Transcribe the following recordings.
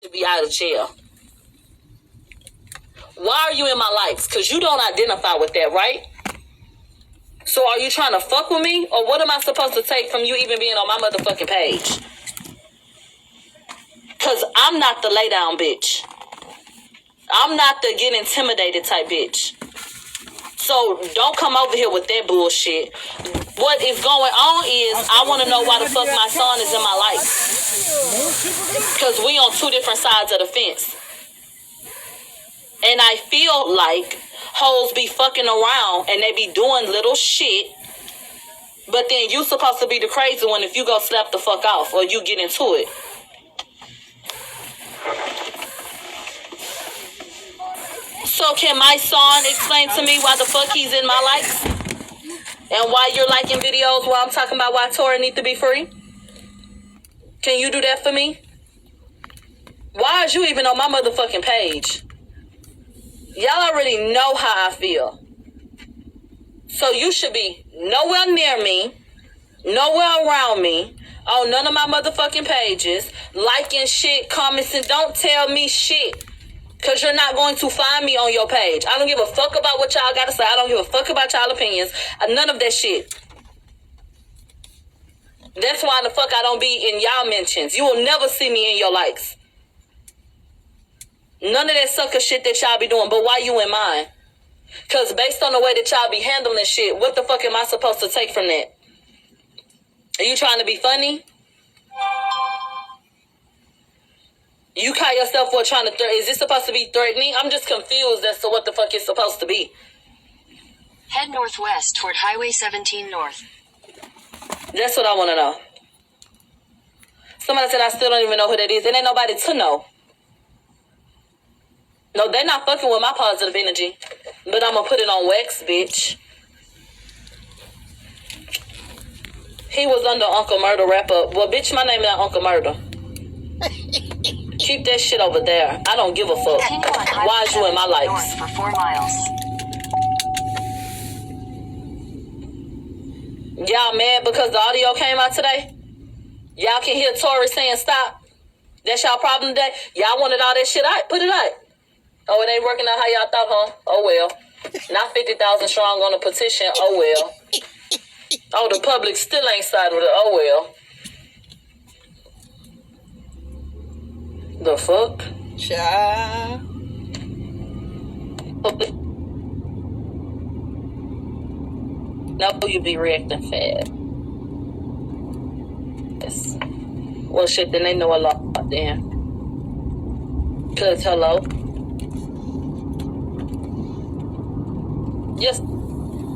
to be out of jail. Why are you in my life? Because you don't identify with that, right? So are you trying to fuck with me? Or what am I supposed to take from you even being on my motherfucking page? Because I'm not the lay down bitch. I'm not the get intimidated type bitch. So don't come over here with that bullshit. What is going on is I want to know why the fuck my son is in my life. Because we on two different sides of the fence. And I feel like hoes be fucking around and they be doing little shit. But then you supposed to be the crazy one if you go slap the fuck off or you get into it. So can my son explain to me why the fuck he's in my life? And why you're liking videos while I'm talking about why Tory need to be free? Can you do that for me? Why is you even on my motherfucking page? Y'all already know how I feel. So you should be nowhere near me, nowhere around me, on none of my motherfucking pages, liking shit, comments, and don't tell me shit. Because you're not going to find me on your page. I don't give a fuck about what y'all got to say. I don't give a fuck about y'all opinions. None of that shit. That's why the fuck I don't be in y'all mentions. You will never see me in your likes. None of that sucker shit that y'all be doing. But why you in mine? Because based on the way that y'all be handling shit, what the fuck am I supposed to take from that? Are you trying to be funny? You call yourself what trying to is this supposed to be threatening? I'm just confused as to what the fuck it's supposed to be. Head northwest toward Highway 17 North. That's what I want to know. Somebody said I still don't even know who that is. It ain't nobody to know. No, they're not fucking with my positive energy. But I'm going to put it on wax, bitch. He was under Uncle Murder wrap-up. Well, bitch, my name is not Uncle Murder. Keep that shit over there. I don't give a fuck. Why is you in my life? For 4 miles. Y'all mad because the audio came out today? Y'all can hear Tory saying stop? That's y'all problem today? Y'all wanted all that shit out? Put it out. Oh, it ain't working out how y'all thought, huh? Oh, well. Not 50,000 strong on the petition. Oh, well. Oh, the public still ain't sided with it. Oh, well. The fuck? Child. No, you be reacting fast. Yes. Well, shit, then they know a lot then. Cause hello. Just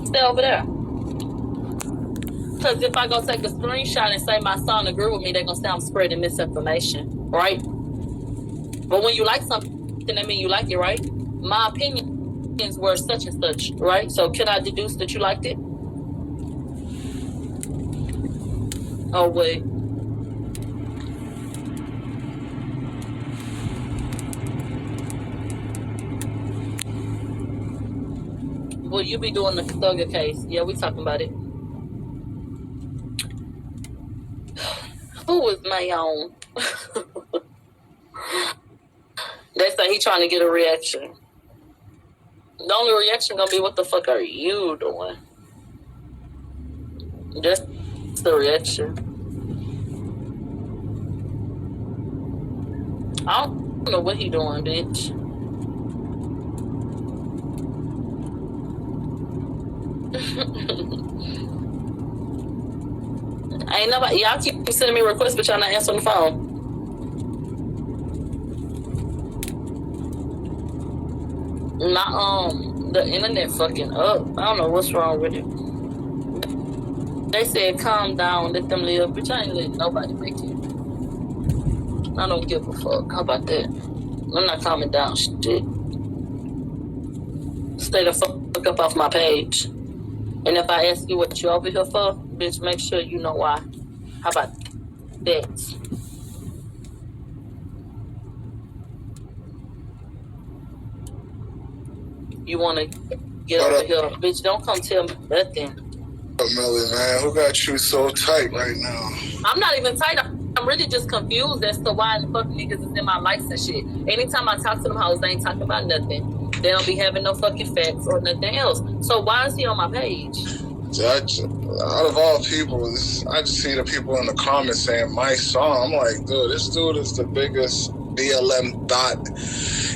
stay over there. Cause if I go take a screenshot and say my son agree with me, they're gonna say I'm spreading misinformation, right? But when you like something, that means you like it, right? My opinions were such and such, right? So can I deduce that you liked it? Oh, wait. Well, you be doing the Thugger case. Yeah, we talking about it. Who was Mysonne? They say he trying to get a reaction. The only reaction gonna be, what the fuck are you doing? That's the reaction. I don't know what he doing, bitch. Ain't nobody, y'all keep sending me requests, but y'all not answering the phone. The internet fucking up. I don't know what's wrong with it. They said calm down, let them live. Bitch, I ain't letting nobody make it. I don't give a fuck. How about that? I'm not calming down shit. Stay the fuck up off my page. And if I ask you what you over here for, bitch, make sure you know why. How about that? You want to get over here. Bitch, don't come tell me nothing. Melly, man, who got you so tight right now? I'm not even tight. I'm I'm really just confused as to why the fuck niggas is in my likes and shit. Anytime I talk to them hoes, they ain't talking about nothing. They don't be having no fucking facts or nothing else. So why is he on my page? Judge, out of all people, I just see the people in the comments saying Mysonne. I'm like, dude, this dude is the biggest BLM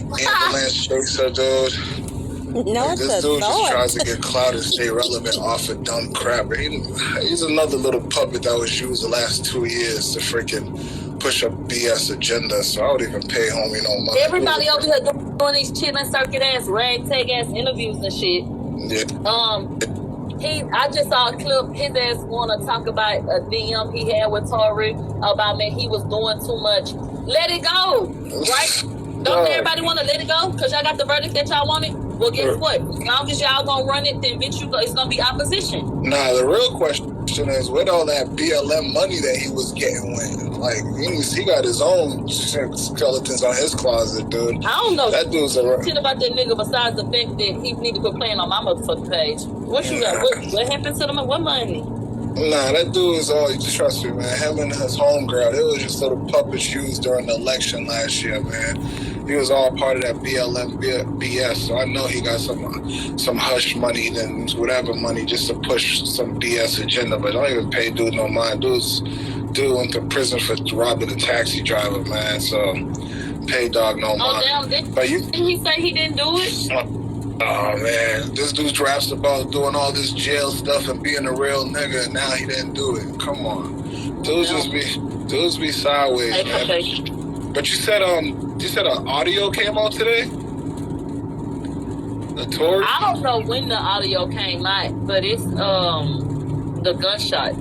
ambulance chaser, dude. No, like, this dude just tries to get clout and stay relevant off of dumb crap. He's another little puppet that was used the last 2 years to freaking push a BS agenda. So I would even pay homie no money. Everybody over here doing these chilling circuit ass, ragtag ass interviews and shit. Yeah. I just saw a clip. His ass want to talk about a DM he had with Tory about, man, he was doing too much. Let it go, right? Don't everybody want to let it go because y'all got the verdict that y'all wanted? Well, guess what? As long as y'all gonna run it, then bitch, it's gonna be opposition. Nah, the real question is, where'd all that BLM money that he was getting went? Like, he got his own skeletons on his closet, dude. I don't know that dude's shit about that nigga besides the fact that he need to quit playing on my motherfucking page. What you got? What happened to them? What money? Nah, that dude is all, just trust me, man. Him and his homegirl, they was just little puppets used during the election last year, man. He was all part of that BLM BS, so I know he got some hush money and whatever money just to push some BS agenda, but don't even pay dude no mind. Dude went to prison for robbing a taxi driver, man, so pay dog no mind. Oh, damn, but didn't he say he didn't do it? Oh, man, this dude raps about doing all this jail stuff and being a real nigga, and now he didn't do it. Come on. Dudes be sideways, man. Okay. But you said an audio came out today? The Tory? I don't know when the audio came out, but it's the gunshot.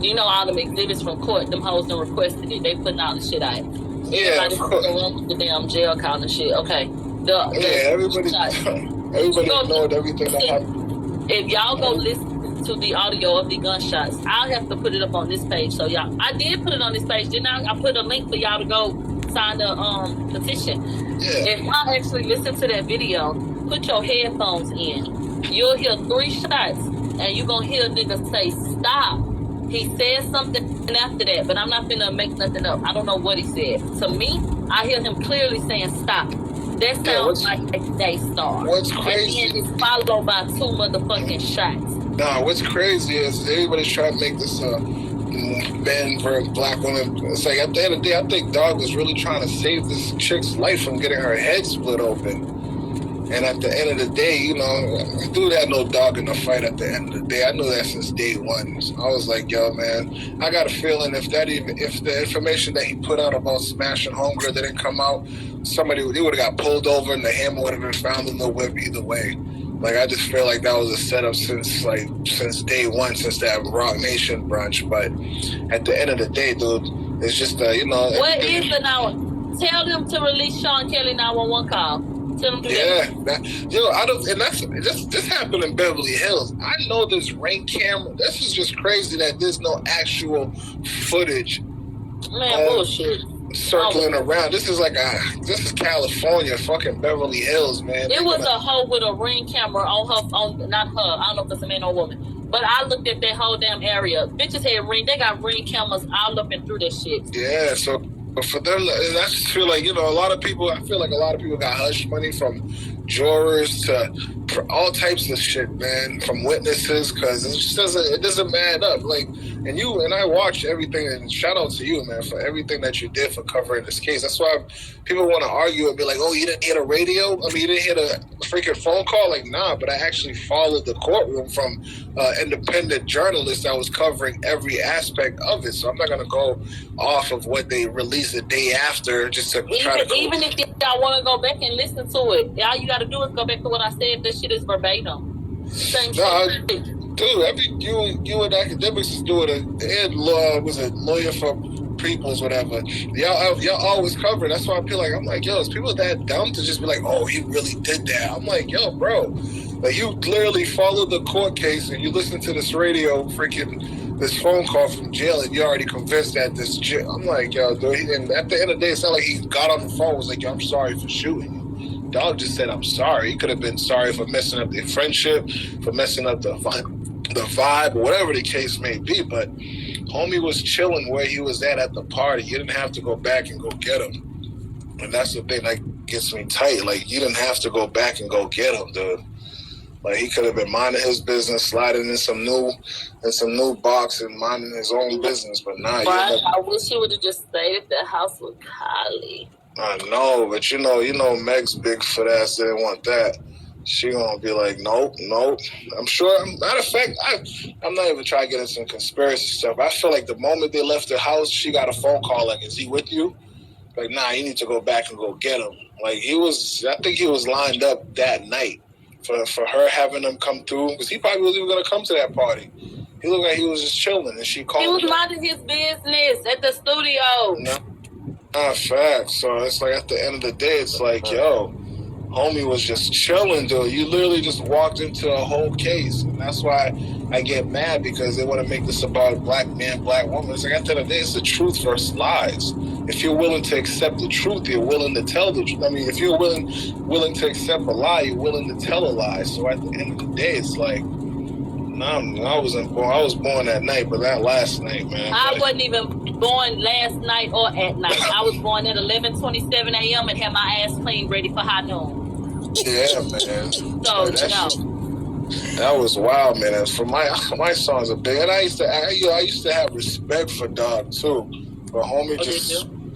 You know all them exhibits from court, them hoes done requested it. They putting all the shit out. Yeah, of course. The damn jail call and shit. Okay. Everybody ignored everything that happened. If y'all go listen to the audio of the gunshots, I'll have to put it up on this page. So y'all, I did put it on this page, didn't I? I put a link for y'all to go sign the petition. Yeah. If y'all actually listen to that video, put your headphones in. You'll hear 3 shots, and you're gonna hear niggas say stop. He said something after that, but I'm not finna make nothing up. I don't know what he said. To me, I hear him clearly saying stop. That sounds like a Daystar. What's crazy? And then it's followed by 2 motherfucking shots. Nah, what's crazy is everybody's trying to make this ban for black women. It's like at the end of the day, I think Dog was really trying to save this chick's life from getting her head split open. And at the end of the day, you know, dude had no dog in the fight at the end of the day. I knew that since day one. So I was like, yo, man, I got a feeling if the information that he put out about smashing Homegirl didn't come out, they would have got pulled over and the hammer would have been found in the whip either way. Like, I just feel like that was a setup since day one, since that Rock Nation brunch. But at the end of the day, dude, it's just, you know. What is the now? Tell them to release Sean Kelly 911 call. Yeah, this happened in Beverly Hills. I know there's Ring camera. This is just crazy that there's no actual footage. Man, bullshit. Circling around. This is California, fucking Beverly Hills, man. It was a hoe with a Ring camera on not her. I don't know if it's a man or woman. But I looked at that whole damn area. Bitches had Ring. They got Ring cameras all up and through this shit. Yeah, so. But for them, and I just feel like, you know, I feel like a lot of people got hush money from jurors to all types of shit, man, from witnesses, because it doesn't add up. Like, and you and I watched everything, and shout out to you, man, for everything that you did for covering this case. That's why people want to argue and be like, oh, you didn't hit a radio? I mean, you didn't hit a freaking phone call? Like, nah, but I actually followed the courtroom from independent journalists that was covering every aspect of it. So I'm not going to go off of what they released the day after just to try to... Even if y'all want to go back and listen to it, all you got to do is go back to what I said. This shit is verbatim. Same shit. Dude, you and academics is doing was a lawyer for people's whatever. Y'all always cover it. That's why I feel like, I'm like, yo, is people that dumb to just be like, oh, he really did that? I'm like, yo, bro, like, you literally followed the court case and you listen to this this phone call from jail and you're already convinced that this jail. I'm like, yo, dude, and at the end of the day, it's not like he got on the phone and was like, yo, I'm sorry for shooting you. Dog just said, I'm sorry. He could have been sorry for messing up the friendship, for messing up the vibe, or whatever the case may be. But Homie was chilling where he was at the party. You didn't have to go back and go get him. And that's the thing that gets me tight. Like, you didn't have to go back and go get him, dude. Like, he could have been minding his business, sliding in some new box and minding his own business. But nah, I wish he would have just stayed at the house with Kylie. I know, but you know, Meg's big for that. So they didn't want that. She gonna be like, nope. I'm sure. Matter of fact, I'm not even trying to get into some conspiracy stuff. I feel like the moment they left the house, she got a phone call like, "Is he with you?" Like, nah, you need to go back and go get him. Like, I think he was lined up that night for her having him come through, because he probably wasn't even gonna come to that party. He looked like he was just chilling, and she called. He was minding his business at the studio. Nah, facts. So it's like, at the end of the day, it's like, yo, homie was just chilling, dude. You literally just walked into a whole case. And that's why I get mad, because they want to make this about black man, black woman. It's like, at the end of the day, it's the truth versus lies. If you're willing to accept the truth, you're willing to tell the truth. I mean, if you're willing to accept a lie, you're willing to tell a lie. So at the end of the day, it's like, nah, I was born that night, but not last night, man. I wasn't even born last night or at night. I was born at 11:27 a.m. and had my ass clean, ready for high noon. Yeah, man. So, that was wild, man. And for my sons are big, and I used to have respect for Dog too, but homie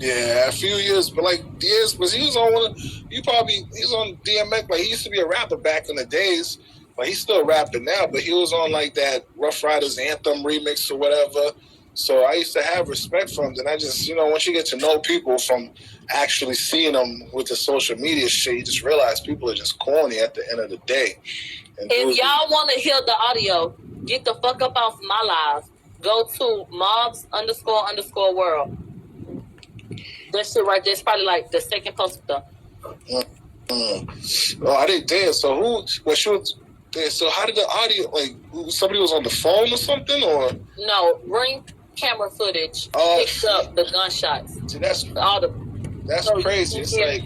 a few years, but like years, because he was on he was on DMX. Like, he used to be a rapper back in the days. Like, he's still rapping now, but he was on like that Rough Riders Anthem remix or whatever. So I used to have respect for him. And I just, once you get to know people from actually seeing them with the social media shit, you just realize people are just corny at the end of the day. And if y'all want to hear the audio, get the fuck up off my live. Go to mobs__world. That shit right there is probably like the second post though. Oh, I didn't dare. So so how did the audio, like, somebody was on the phone or something, or? No, ring camera footage picks up the gunshots. See, that's crazy. It's like,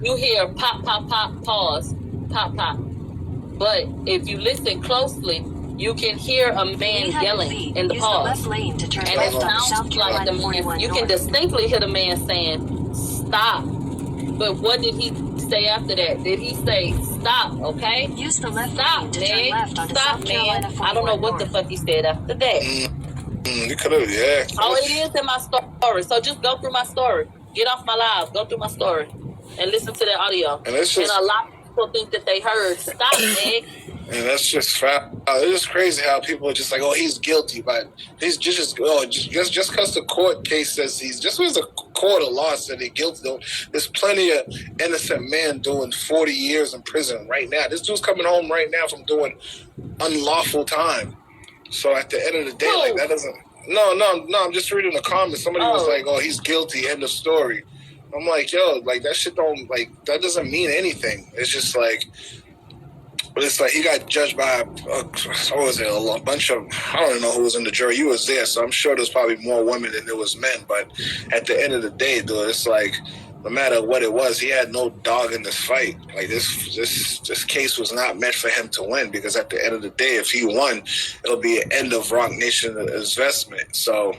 you hear pop, pop, pop, pause, pop, pop. But if you listen closely, you can hear a man yelling in the pause. And it sounds like the man, you can distinctly hear the man saying, stop. But what did he say after that? Did he say, stop, okay? Use the left stop, lane to turn left onto stop, South Carolina man. I don't know what the fuck he said after that. You could have, yeah. Oh, it is in my story. So just go through my story. Get off my live. Go through my story. And listen to the audio. And a lot of people think that they heard, stop, man. And that's just fact. It's just crazy how people are just like, oh, he's guilty, but he's just because the court case says just because the court of law said he's guilty, though, there's plenty of innocent men doing 40 years in prison right now. This dude's coming home right now from doing unlawful time. So at the end of the day, like, that doesn't. No, I'm just reading the comments. Somebody was like, oh, he's guilty. End of story. I'm like, yo, like, that shit don't, like, that doesn't mean anything. It's just like. But it's like he got judged by a bunch of, I don't even know who was in the jury. You was there, so I'm sure there's probably more women than there was men. But at the end of the day, dude, it's like, no matter what it was, he had no dog in this fight. Like, this case was not meant for him to win, because at the end of the day, if he won, it'll be an end of Rock Nation investment. So,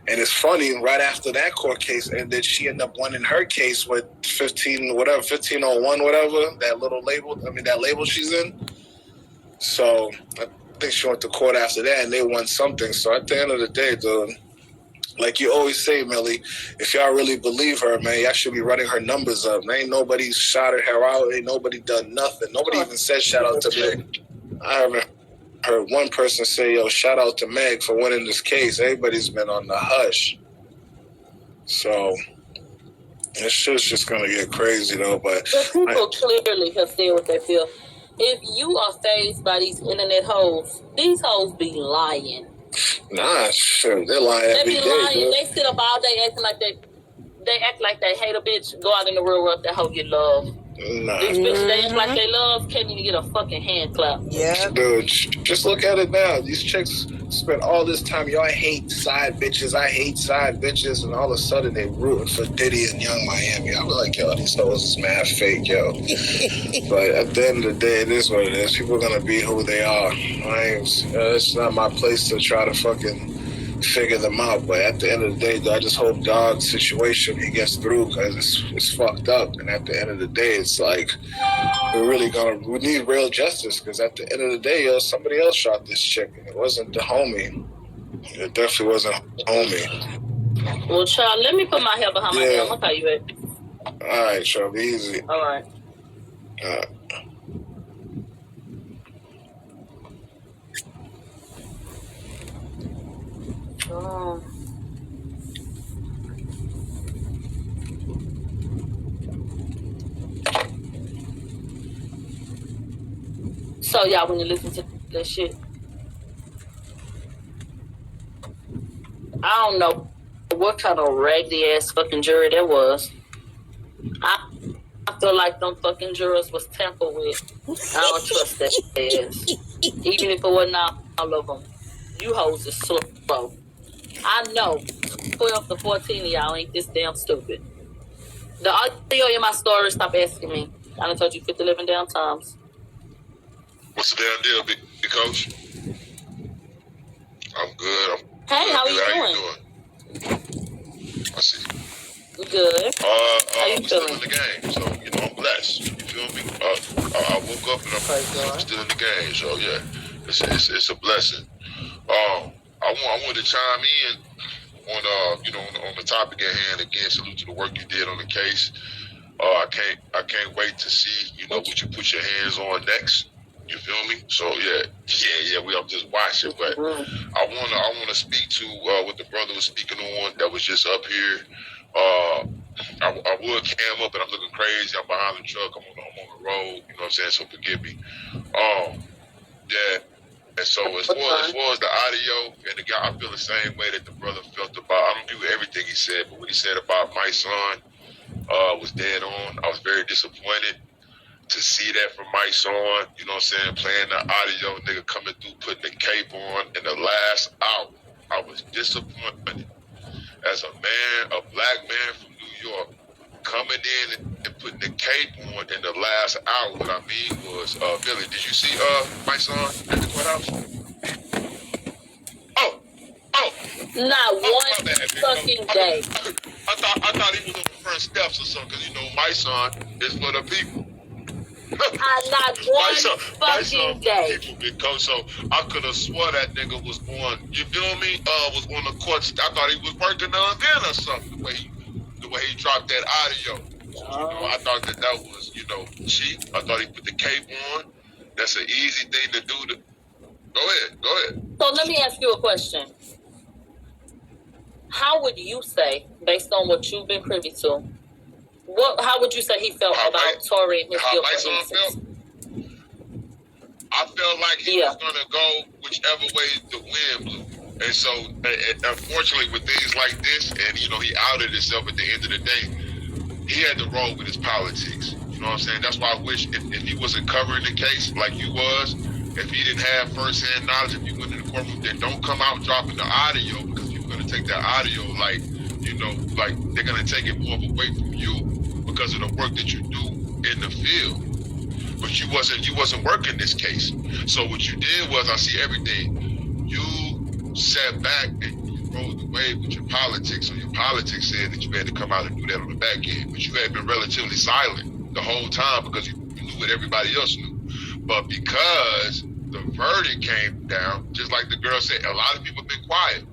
and it's funny, right after that court case ended, she ended up winning her case with 1501, whatever, that label she's in. So I think she went to court after that, and they won something. So at the end of the day, dude, like you always say, Millie, if y'all really believe her, man, y'all should be running her numbers up. Ain't nobody shouted her out. Ain't nobody done nothing. Nobody even said shout out to Meg. I haven't heard one person say, yo, shout out to Meg for winning this case. Everybody's been on the hush. So this shit's just going to get crazy, though. But people clearly have said what they feel. If you are fazed by these internet hoes, these hoes be lying. Nah, sure. They're lying every day. They be lying. Bro. They sit up all day acting like they act like they hate a bitch. Go out in the real world, that hoe get love. Nah. These bitches they act like they love, can't even get a fucking hand clap. Yeah. Dude, just look at it now. These chicks spend all this time, yo, I hate side bitches, and all of a sudden they rooting for Diddy and Young Miami. I was like, yo, these hoes is mad fake, yo. But at the end of the day, it is what it is. People are gonna be who they are. It's not my place to try to fucking figure them out. But at the end of the day, though, I just hope Dog's situation he gets through, because it's fucked up. And at the end of the day, it's like we need real justice, because at the end of the day, yo, somebody else shot this chick, and it wasn't the homie. It definitely wasn't homie. Well, child, let me put my hair behind my head. I'm gonna call you back. All right, sure, be easy. All right. So y'all, when you listen to that shit, I don't know what kind of raggedy ass fucking jury that was. I feel like them fucking jurors was tampered with. I don't trust that ass. Even if it wasn't all of them. You hoes is slow. I know 12 to 14 of y'all ain't this damn stupid. The audio in my story, stop asking me. I done told you 50 living down times. What's the damn deal, big coach? I'm good. Hey, how are you doing? I see. Good. How you I'm still in the game, so I'm blessed. You feel me? I woke up and I'm still in the game, so yeah, it's a blessing. I wanted to chime in on on the topic at hand. Again, salute to the work you did on the case. I can't wait to see what you put your hands on next. You feel me? So yeah. I'm just watching, but I wanna speak to what the brother was speaking on that was just up here. I would cam up, and I'm looking crazy. I'm behind the truck. I'm on the road. You know what I'm saying? So forgive me. Yeah. And so as far as the audio, and the guy, I feel the same way that the brother felt about. I don't agree with everything he said, but what he said about Mysonne was dead on. I was very disappointed to see that from Mysonne. You know what I'm saying? Playing the audio, nigga coming through, putting the cape on in the last hour. I was disappointed as a black man from New York, coming in and putting the cape on in the last hour. What I mean was, Billy, did you see Mysonne at the courthouse? Oh, not one fucking day. I thought he was on the front steps or something, because Mysonne is for the people. Not one fucking day. So I could have swore that nigga was on. You feel me? Was on the court. I thought he was working on then or something. The way he dropped that audio. I thought that was cheap. I thought he put the cape on. That's an easy thing to do. Go ahead. So let me ask you a question. How would you say, based on what you've been privy to, how would you say he felt about Tory and his guilt? How Mysonne felt? I felt like he was going to go whichever way the wind blew. And so, unfortunately, with things like this, and, he outed himself at the end of the day, he had to roll with his politics. You know what I'm saying? That's why I wish if he wasn't covering the case like you was, if he didn't have first-hand knowledge, if you went in the courtroom, then don't come out dropping the audio, because you're going to take that audio like they're going to take it more of away from you because of the work that you do in the field. But you wasn't working this case. So what you did was, I see everything. You sat back and you rode the wave with your politics. So your politics said that you had to come out and do that on the back end. But you had been relatively silent the whole time because you knew what everybody else knew. But because the verdict came down, just like the girl said, a lot of people have been quiet.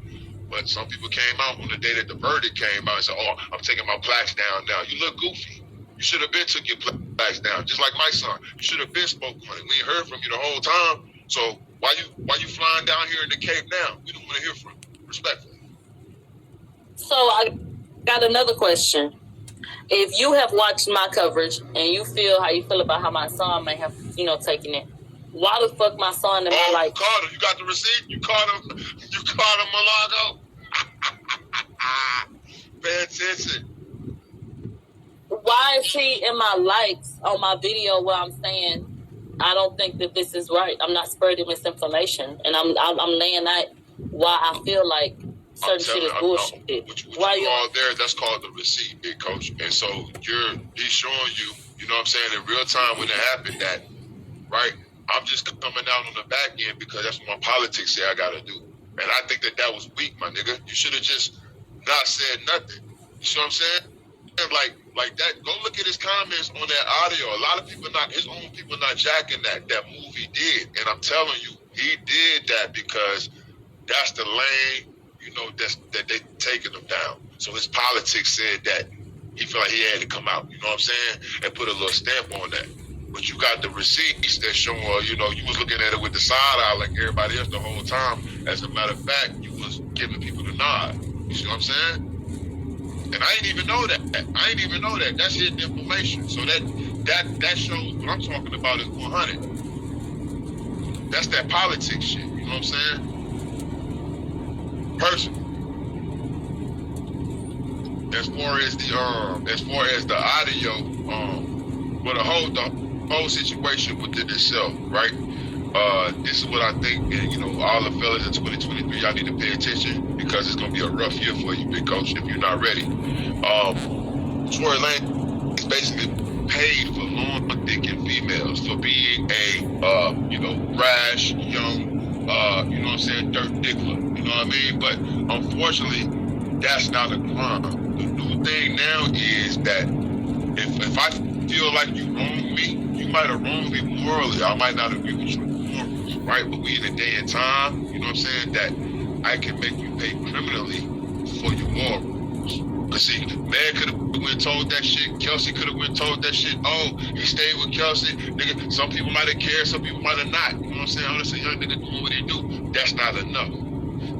But some people came out on the day that the verdict came out and said, "Oh, I'm taking my plaques down now." You look goofy. You should have been took your plaques down, just like Mysonne. You should have been spoke on it. We ain't heard from you the whole time. So why you flying down here in the Cape now? We don't want to hear from you. Respectfully. So I got another question. If you have watched my coverage and you feel how you feel about how my son may have, taken it, why the fuck my son and my you caught him. You got the receipt? You caught him. You caught him, Malago. Pay attention. Why is he in my likes on my video where I'm saying I don't think that this is right? I'm not spreading misinformation, and I'm laying out why I feel like certain shit is bullshit. Why you all there? That's called the receipt, big coach. And so he's showing you, you know what I'm saying, in real time when it happened that, right? I'm just coming out on the back end because that's what my politics say I gotta do. And I think that was weak, my nigga. You should have just not said nothing. You see what I'm saying? Like that. Go look at his comments on that audio. A lot of people his own people not jacking that move he did. And I'm telling you, he did that because that's the lane, that they taking him down. So his politics said that he felt like he had to come out, you know what I'm saying? And put a little stamp on that. But you got the receipts that show, you was looking at it with the side eye like everybody else the whole time. As a matter of fact, you was giving people the nod. You see what I'm saying? And I didn't even know that. That's hidden information. So that shows what I'm talking about is 100. That's that politics shit. You know what I'm saying? Personally. As far as the audio, but the whole situation within itself, right? This is what I think, and all the fellas in 2023, y'all need to pay attention because it's gonna be a rough year for you, big coach, if you're not ready. Tory Lanez is basically paid for long-thinking females for being a rash, young, dirt dickler. You know what I mean? But unfortunately, that's not a crime. The new thing now is that if I feel like you wronged me, you might have wronged me morally. I might not agree with your morals, right? But we in a day and time, you know what I'm saying, that I can make you pay criminally for your morals. Cause see, man could have went told that shit. Kelsey could have went told that shit. Oh, he stayed with Kelsey. Nigga, some people might have cared, some people might have not. You know what I'm saying? Oh, that's a young nigga doing what he do. That's not enough.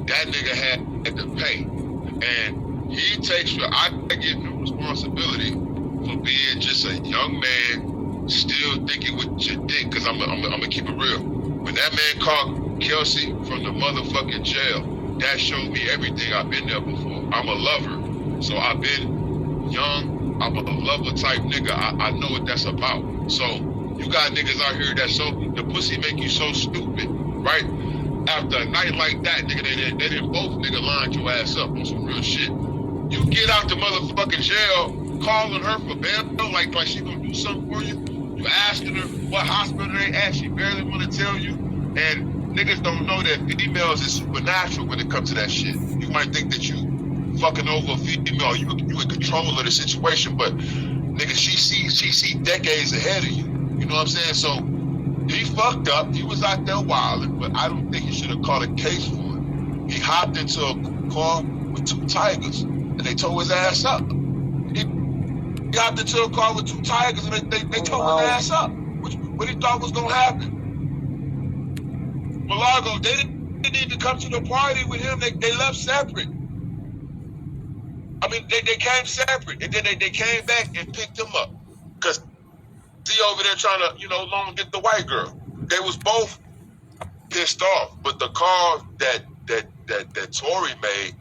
That nigga had to pay. And he takes I give him responsibility for being just a young man still thinking with your dick, cause I'm gonna keep it real. When that man called Kelsey from the motherfucking jail, that showed me everything. I've been there before. I'm a lover. So I've been young, I'm a lover type nigga. I know what that's about. So you got niggas out here that the pussy make you so stupid, right? After a night like that, nigga, they didn't both nigga line your ass up on some real shit. You get out the motherfucking jail, calling her for bail, like she gonna do something for you. You asking her what hospital they at, she barely wanna tell you. And niggas don't know that females is supernatural when it comes to that shit. You might think that you fucking over a female, you in control of the situation, but nigga, she see decades ahead of you. You know what I'm saying? So he fucked up. He was out there wilding, but I don't think he should have caught a case for it. He hopped into a car with 2 tigers, and they tore his ass up. He hopped into a car with 2 tigers, and they tore his ass up. What he thought was gonna happen? Milagro, they didn't even come to the party with him. They left separate. I mean, they came separate, and then they came back and picked him up. Because he over there trying to, long get the white girl. They was both pissed off. But the call that Tory made,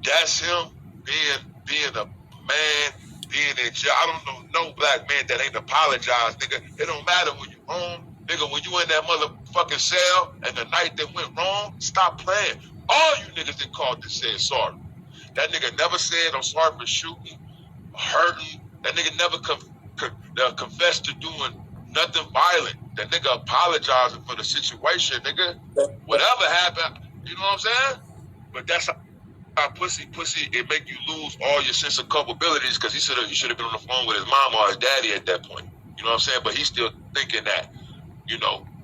that's him being a man, being in jail. I don't know no black man that ain't apologized, nigga. It don't matter when you home, nigga, when you in that motherfucking cell and the night that went wrong, stop playing. All you niggas that called this said sorry. That nigga never said, I'm sorry for shooting, hurting. That nigga never confessed to doing nothing violent. That nigga apologizing for the situation, nigga. Whatever happened, you know what I'm saying? But that's how pussy, it make you lose all your sense of culpabilities because he should have been on the phone with his mom or his daddy at that point. You know what I'm saying? but he's still thinking that,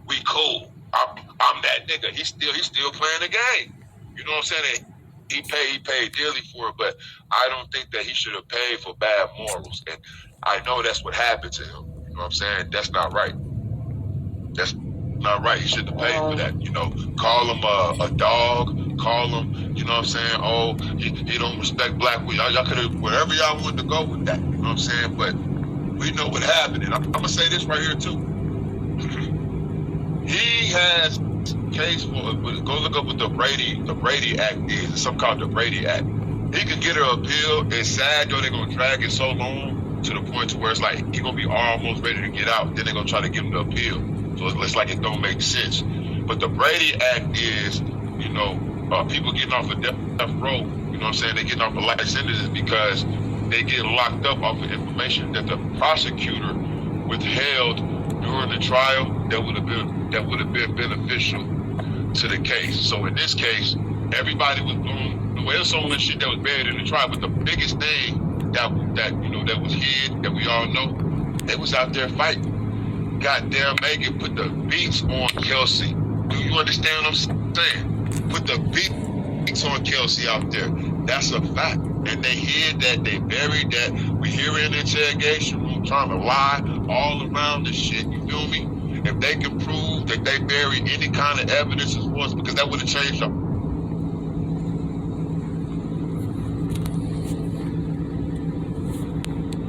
we cool. I'm that nigga. He's still playing the game. You know what I'm saying? He paid dearly for it, but I don't think that he should have paid for bad morals. And I know that's what happened to him. You know what I'm saying? That's not right. That's not right. He shouldn't have paid for that. You know, call him a dog. Call him, you know what I'm saying? Oh, he don't respect black people. Y'all could have, wherever y'all wanted to go with that. You know what I'm saying? But we know what happened. And I'm going to say this right here, too. He has case for, go look up what the Brady Act is. It's something called the Brady Act. He can get her appeal. It's sad, though, they're going to drag it so long to the point to where it's like he's going to be almost ready to get out. Then they're going to try to give him the appeal. So it's like it don't make sense. But the Brady Act is, you know, people getting off of death row, you know what I'm saying? They're getting off of life sentences because they get locked up off of information that the prosecutor withheld during the trial that would have been beneficial to the case. So in this case, everybody was blown away. There was so much shit that was buried in the trial, but the biggest thing that that was hid, that we all know, they was out there fighting. Goddamn, Megan put the beats on Kelsey. Do you understand what I'm saying? Put the beats on Kelsey out there. That's a fact. And they hid that, they buried that. We hear in the interrogation room trying to lie all around this shit. You feel me? If they can prove that they buried any kind of evidence as well, because that would have changed